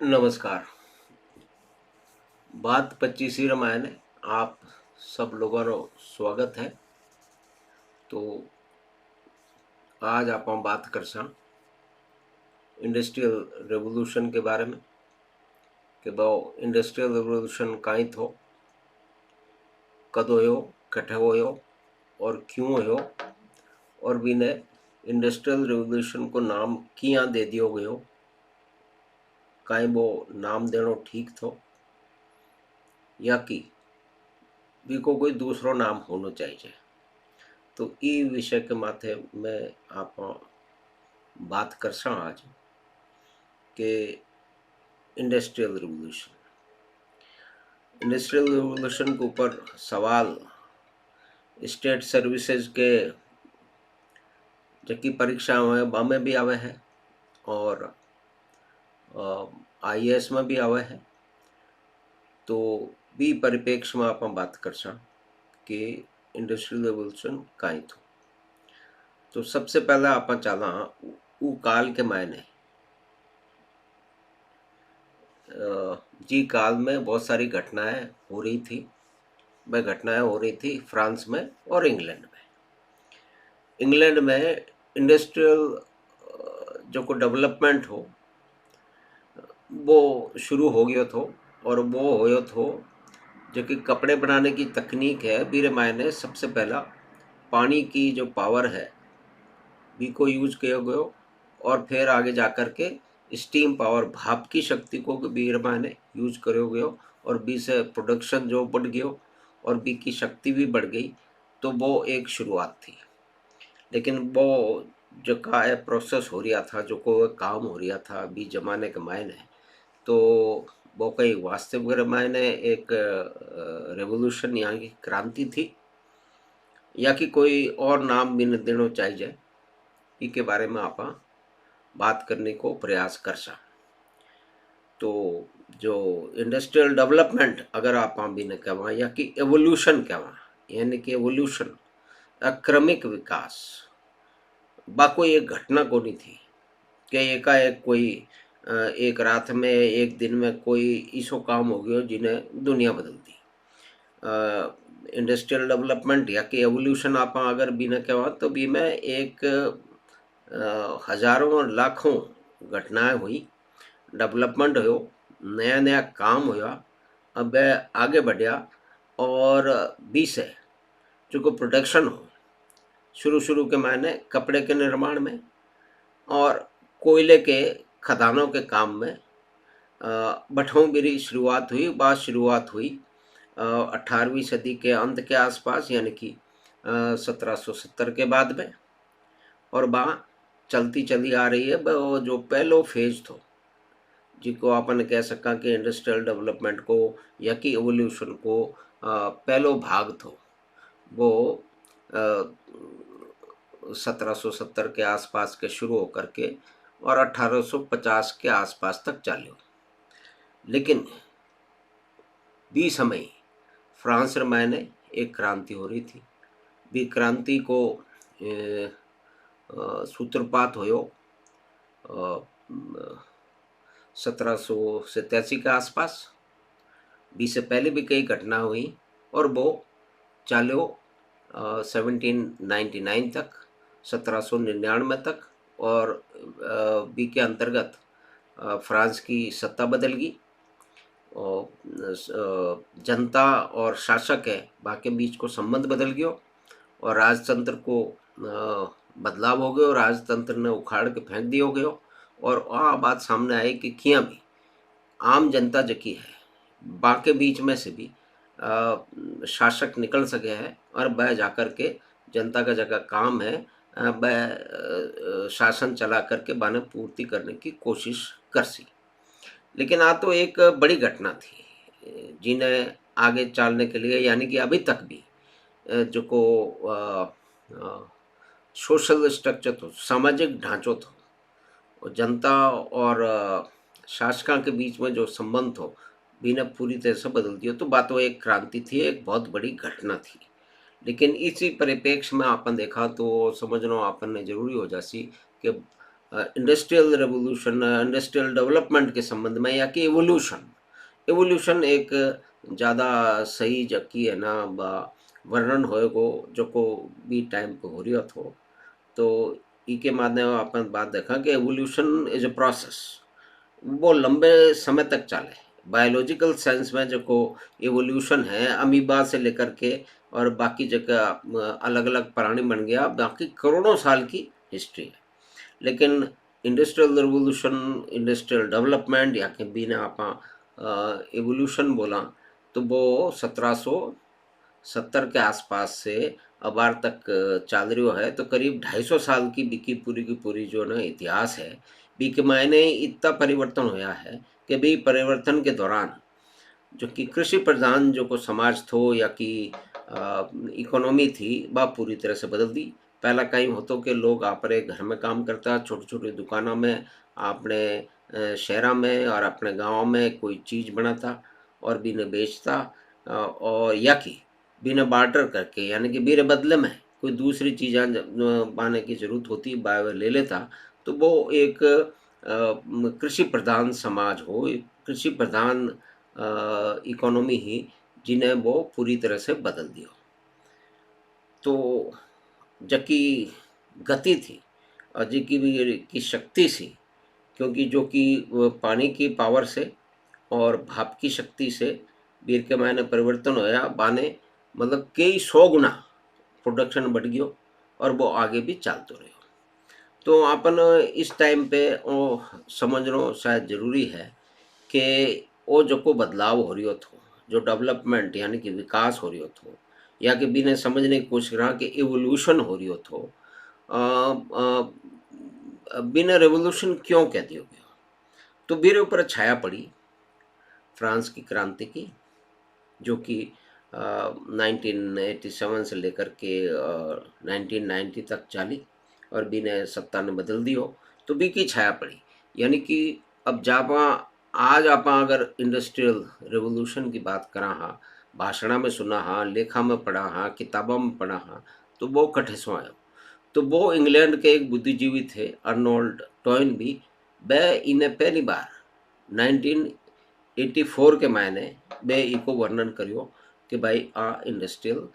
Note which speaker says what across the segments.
Speaker 1: नमस्कार। बात 25वीं रामायण है। आप सब लोगों रो स्वागत है। तो आज आप बात करसा इंडस्ट्रियल रेवोल्यूशन के बारे में कि भाव इंडस्ट्रियल रेवोल्यूशन काई थो, कद होयो, कठे होयो और क्यों होयो और बिने इंडस्ट्रियल रेवोल्यूशन को नाम किया दे दियो गयो, काई वो नाम देनो ठीक थो या कि भी को कोई दूसरो नाम होना चाहिए। तो ई विषय के माथे में आप बात करसा आज कि इंडस्ट्रियल रिवोल्यूशन के ऊपर सवाल स्टेट सर्विसेज के जबकि परीक्षा में भी आवे है और आईएएस में भी आवे है। तो भी परिप्रेक्ष्य में आप बात करसा कि इंडस्ट्रियल रिवोल्यूशन काई थो। तो सबसे पहला आप चला ऊ काल के मायने जी काल में बहुत सारी घटनाएं हो रही थी। वह घटनाएं हो रही थी फ्रांस में और इंग्लैंड में। इंग्लैंड में इंडस्ट्रियल जो को डेवलपमेंट हो वो शुरू हो गयो थो और वो होयो थो जो कि कपड़े बनाने की तकनीक है बीरे मायने सबसे पहला पानी की जो पावर है बी को यूज किया गयो और फिर आगे जाकर के स्टीम पावर भाप की शक्ति को बीर मायने यूज करो गयो और बी से प्रोडक्शन जो बढ़ गयो और बी की शक्ति भी बढ़ गई। तो वो एक शुरुआत थी। लेकिन वो जो का है प्रोसेस हो रहा था, जो को काम हो रहा था अभी जमाने के मायने, तो वो कई वास्तविक मायने एक रेवोल्यूशन यहाँ की क्रांति थी या कि कोई और नाम भी न देना चाहिए। इसके बारे में आप बात करने को प्रयास कर सा। तो जो इंडस्ट्रियल डेवलपमेंट अगर आप भी न कहवा या कि एवोल्यूशन कहवा यानी कि एवोल्यूशन अक्रमिक विकास बा कोई एक घटना को नहीं थी कि एकाएक कोई एक रात में एक दिन में कोई इसो काम हो गयो जिन्हें दुनिया बदल दी। इंडस्ट्रियल डेवलपमेंट या कि एवोल्यूशन आप अगर भी न कहवा तो भी में एक हजारों और लाखों घटनाएं हुई, डेवलपमेंट हो, नया नया काम हुआ, अब आगे बढ़िया और बीस है जो को प्रोडक्शन हो शुरू के मायने कपड़े के निर्माण में और कोयले के खदानों के काम में बठों मेरी शुरुआत हुई। बात शुरुआत हुई 18वीं सदी के अंत के आसपास यानी कि 1770 के बाद में और वहाँ चलती चली आ रही है। वो जो पहलो फेज थो जिको अपन कह सका कि इंडस्ट्रियल डेवलपमेंट को या कि एवोल्यूशन को पहलो भाग थो वो 1770 के आसपास के शुरू होकर के और 1850 के आसपास तक चाल्यो। लेकिन भी समय फ्रांस मायने एक क्रांति हो रही थी। भी क्रांति को सूत्रपात होयो 1787 के आसपास। भी से पहले भी कई घटना हुई और वो चालो 1799 तक 1799 तक और बी के अंतर्गत फ्रांस की सत्ता बदल गई और जनता और शासक है बाकी बीच को संबंध बदल गयो और राजतंत्र को बदलाव हो गयो। राजतंत्र ने उखाड़ के फेंक दियो गयो और वह बात सामने आई कि किया भी आम जनता जकी है बाके बीच में से भी शासक निकल सके है और वह जाकर के जनता का जगह काम है वह शासन चला करके बाने पूर्ति करने की कोशिश कर सी। लेकिन आ तो एक बड़ी घटना थी जिन्हें आगे चलने के लिए यानी कि अभी तक भी जो को सोशल स्ट्रक्चर तो सामाजिक ढांचो तो और जनता और शासकों के बीच में जो संबंध हो बिना पूरी तरह से बदल दिया। तो बात वो एक क्रांति थी, एक बहुत बड़ी घटना थी। लेकिन इसी परिप्रेक्ष्य में आपन देखा तो समझना आपन ने जरूरी हो जासी कि इंडस्ट्रियल रेवोल्यूशन, इंडस्ट्रियल डेवलपमेंट के संबंध में, या कि एवोल्यूशन। एवोल्यूशन एक ज़्यादा सही जबकि है ना वर्णन होएगो जो को भी टाइम पे हो रही थो। तो ई के माध्यम अपन बात देखा कि एवोल्यूशन इज अ प्रोसेस, वो लंबे समय तक चले। बायोलॉजिकल सेंस में जो को एवोल्यूशन है, अमीबा से लेकर के और बाकी जगह अलग अलग प्राणी बन गया, बाकी करोड़ों साल की हिस्ट्री है। लेकिन इंडस्ट्रियल रिवोल्यूशन, इंडस्ट्रियल डेवलपमेंट या के भी ना आप एवोल्यूशन बोला, तो वो 1770 के आसपास से अबार तक चाल रही है। तो करीब 250 साल की पूरी जो ना इतिहास है, बी के मायने इतना परिवर्तन होया है कि भी परिवर्तन के दौरान जो कि कृषि प्रधान जो को समाज थो या कि इकोनॉमी थी, वह पूरी तरह से बदल दी। पहला कहीं होतो कि लोग अपने घर में काम करता, छोटी छोटी दुकानों में, अपने शहरों में और अपने गाँव में कोई चीज़ बनाता और बिने बेचता, और या कि बिना बार्टर करके, यानी कि मेरे बदले में कोई दूसरी चीज़ें पाने की जरूरत होती, वह ले लेता। तो वो एक कृषि प्रधान समाज हो, कृषि प्रधान इकोनॉमी ही जिन्हें वो पूरी तरह से बदल दिया। तो जबकि गति थी और जी की भी की शक्ति थी, क्योंकि जो कि वो पानी की पावर से और भाप की शक्ति से वीर के मायने परिवर्तन होया, बाने मतलब कई 100 गुना प्रोडक्शन बढ़ गयो और वो आगे भी चलते रहो। तो अपन इस टाइम पे वो समझना शायद जरूरी है कि वो जो को बदलाव हो रही थो, जो डेवलपमेंट यानी कि विकास हो रही थो, या कि बिना समझने की कोशिश करा कि इवोल्यूशन हो रही थो, बिना रेवोल्यूशन क्यों कह दियो गया। तो मेरे ऊपर छाया पड़ी फ्रांस की क्रांति की, जो कि 1987 से लेकर के 1990 तक चली और बिना सत्ता ने बदल दियो। तो बी की छाया पड़ी, यानी कि अब जब आज आप अगर इंडस्ट्रियल रेवोल्यूशन की बात करा हाँ, भाषणा में सुना हाँ, लेखा में पढ़ा हाँ, किताबों में पढ़ा हाँ, तो वो कठे सो आयो। तो वो इंग्लैंड के एक बुद्धिजीवी थे अर्नोल्ड टॉयनबी, वह इन्हें पहली बार 1984 के मायने वे इको वर्णन करियो कि भाई आ इंडस्ट्रियल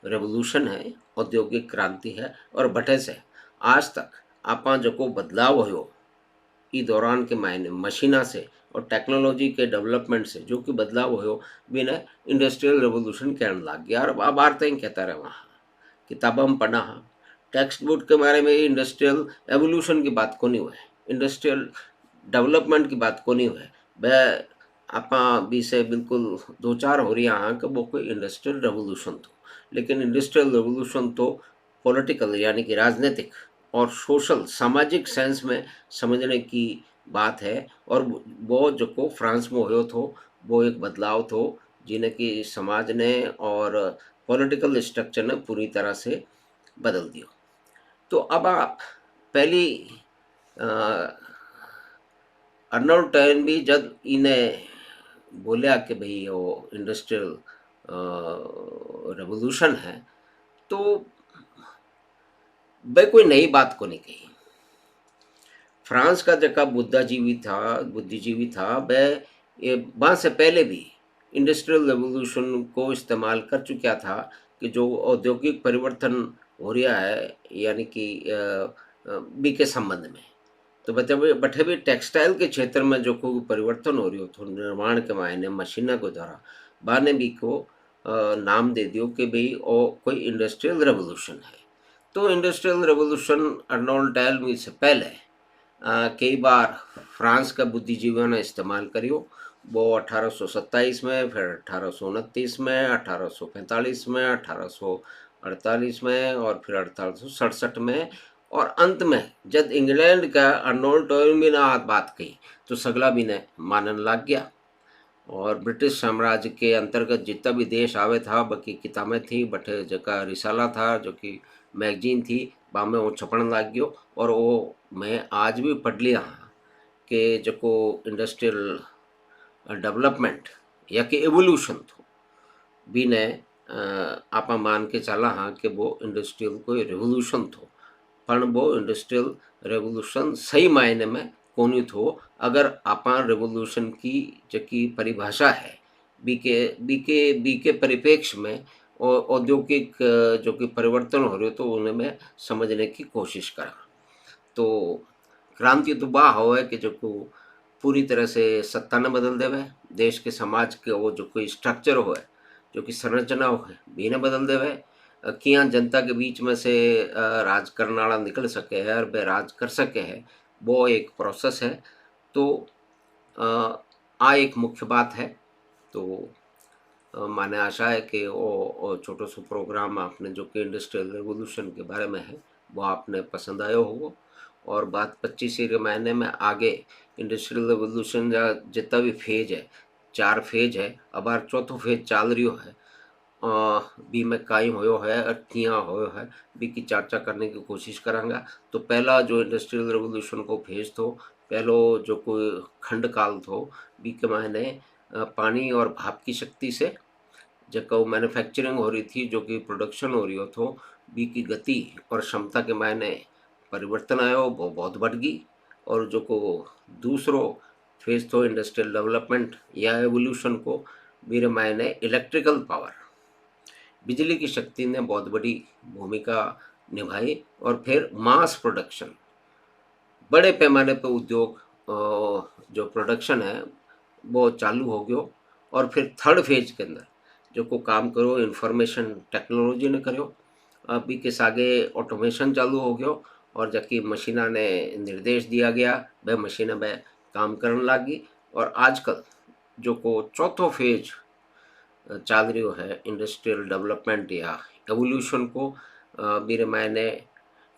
Speaker 1: रेवोल्यूशन है, औद्योगिक क्रांति है, और बटे से आज तक आपा जो को बदलाव हो ई दौरान के मायने मशीना से और टेक्नोलॉजी के डेवलपमेंट से जो कि बदलाव हो, बिना इंडस्ट्रियल रेवोल्यूशन कहने लग गया। और अब आर तक कहता रहे वहाँ किताबों में पढ़ा हाँ, टेक्स्ट बुक के बारे में इंडस्ट्रियल एवोल्यूशन की बात को नहीं हुआ है, इंडस्ट्रियल डेवलपमेंट की बात को नहीं हुआ है। वह आपा भी से बिल्कुल दो चार हो रही हाँ कि वो कोई इंडस्ट्रियल रेवोल्यूशन तो, लेकिन इंडस्ट्रियल रेवोल्यूशन तो पॉलिटिकल यानी कि राजनीतिक और सोशल सामाजिक सेंस में समझने की बात है। और वो जो को फ्रांस में हो थो, वो एक बदलाव थो जिन्हें कि समाज ने और पॉलिटिकल स्ट्रक्चर ने पूरी तरह से बदल दिया। तो अब आप पहली अर्नोल्ड टॉयन भी जब इन्हें बोलिया कि भाई वो इंडस्ट्रियल रेवोल्यूशन है, तो भाई कोई नई बात को नहीं कही। फ्रांस का जगह बुद्धिजीवी था वह वहाँ से पहले भी इंडस्ट्रियल रेवोल्यूशन को इस्तेमाल कर चुका था कि जो औद्योगिक परिवर्तन हो रहा है, यानी कि बी के संबंध में। तो बटे भी टेक्सटाइल के क्षेत्र में जो कोई परिवर्तन हो रही हो तो निर्माण के मायने मशीनों के द्वारा बाने भी को नाम दे दियो कि भाई वो कोई इंडस्ट्रियल रेवोल्यूशन है। तो इंडस्ट्रियल रेवोल्यूशन अर्नोल्ड टॉयन से पहले कई बार फ्रांस का बुद्धिजीवियों ने इस्तेमाल करियो। वो 1827 में, फिर 1829 में, 1845 में, 1848 में और फिर 1867 में, और अंत में जब इंग्लैंड का अर्नोल्ड टॉयन भी ने बात कही तो सगला भी ने मानन लग गया। और ब्रिटिश साम्राज्य के अंतर्गत जितना भी देश आवे था बाकी किताबें थी, बटे जगह रिसाला था जो कि मैगजीन थी, बा में वो छपन लग गयो। और वो मैं आज भी पढ़ लिया हाँ कि जो को इंडस्ट्रियल डेवलपमेंट या कि एवोल्यूशन थो, भी ने आपा मान के चला हाँ कि वो इंडस्ट्रियल कोई रेवोल्यूशन थो। पण वो इंडस्ट्रियल रेवोल्यूशन सही मायने में कोनी थो। अगर आपां रेवोल्यूशन की जकी परिभाषा है बीके परिप्रेक्ष्य में औद्योगिक जो कि परिवर्तन हो रहे तो उनमें समझने की कोशिश करा। तो क्रांति तो बा होवे कि जो को पूरी तरह से सत्ता न बदल देवे, देश के समाज के वो जो कोई स्ट्रक्चर होए, जो कि संरचना होए भी न बदल देवे। किया जनता के बीच में से राज करने वाला निकल सके है और वे राज कर सके है, वो एक प्रोसेस है। तो आ एक मुख्य बात है। तो माने आशा है कि वो छोटो सो प्रोग्राम आपने जो कि इंडस्ट्रियल रेवोल्यूशन के बारे में है वो आपने पसंद आयो होगा। और बात 25 के महीने में आगे इंडस्ट्रियल रेवोल्यूशन का जितना भी फेज है, 4 फेज है, अब बार चौथो फेज चाल रियो है। बी में कायम होयो है और किया होयो है बी की चर्चा करने की कोशिश करांगा। तो पहला जो इंडस्ट्रियल रेवोल्यूशन को फेज थो, पहलो जो कोई खंड काल थो, बी के मायने पानी और भाप की शक्ति से जो मैन्युफैक्चरिंग हो रही थी, जो कि प्रोडक्शन हो रही हो तो बी की गति और क्षमता के मायने परिवर्तन आयो, वो बहुत बढ़ गई। और जो को दूसरो फेज तो इंडस्ट्रियल डेवलपमेंट या एवोल्यूशन को मेरे मायने इलेक्ट्रिकल पावर, बिजली की शक्ति ने बहुत बड़ी भूमिका निभाई। और फिर मास प्रोडक्शन, बड़े पैमाने पर उद्योग जो प्रोडक्शन है वो चालू हो गयो। और फिर थर्ड फेज के अंदर जो को काम करो इंफॉर्मेशन टेक्नोलॉजी ने करो, अभी के आगे ऑटोमेशन चालू हो गयो और जबकि मशीना ने निर्देश दिया गया वह मशीन में काम करने लगी। और आजकल जो को चौथो फेज चाल रही है इंडस्ट्रियल डेवलपमेंट या एवोल्यूशन को, मेरे मायने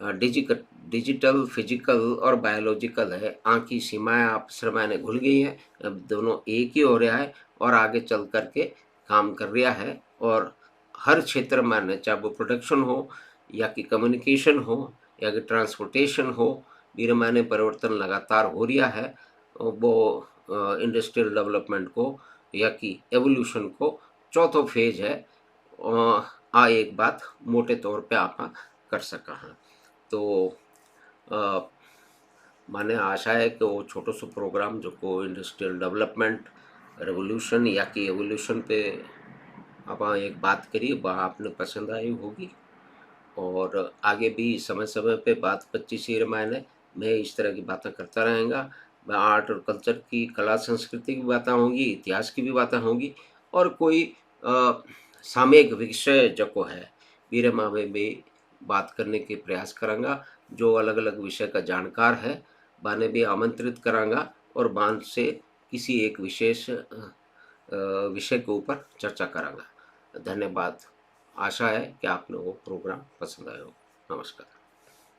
Speaker 1: डिजिटल फिजिकल और बायोलॉजिकल है। आँख की सीमाएँ आपस में घुल गई हैं, अब दोनों एक ही हो रहा है और आगे चल कर के काम कर रहा है। और हर क्षेत्र में चाहे वो प्रोडक्शन हो या कि कम्युनिकेशन हो या कि ट्रांसपोर्टेशन हो, मेरे मायने परिवर्तन लगातार हो रहा है। वो इंडस्ट्रियल डेवलपमेंट को या कि एवोल्यूशन को चौथो फेज है। आ एक बात मोटे तौर पे आप कर सका हैं। तो माने आशा है कि वो छोटो सो प्रोग्राम जो को इंडस्ट्रियल डेवलपमेंट रेवोल्यूशन या कि एवोल्यूशन पे आप एक बात करिए वह आपने पसंद आई होगी। और आगे भी समय समय पे बात 25 रामायण में इस तरह की बातें करता रहेगा। मैं आर्ट और कल्चर की, कला संस्कृति की बातें होंगी, इतिहास की भी बातें होंगी और कोई सामयिक विषय जो है मेरे मावे में बात करने के प्रयास करांगा। जो अलग अलग विषय का जानकार है बाने भी आमंत्रित करांगा और बान से किसी एक विशेष विषय के ऊपर चर्चा करांगा। धन्यवाद। आशा है कि आपने वो प्रोग्राम पसंद आया हो। नमस्कार।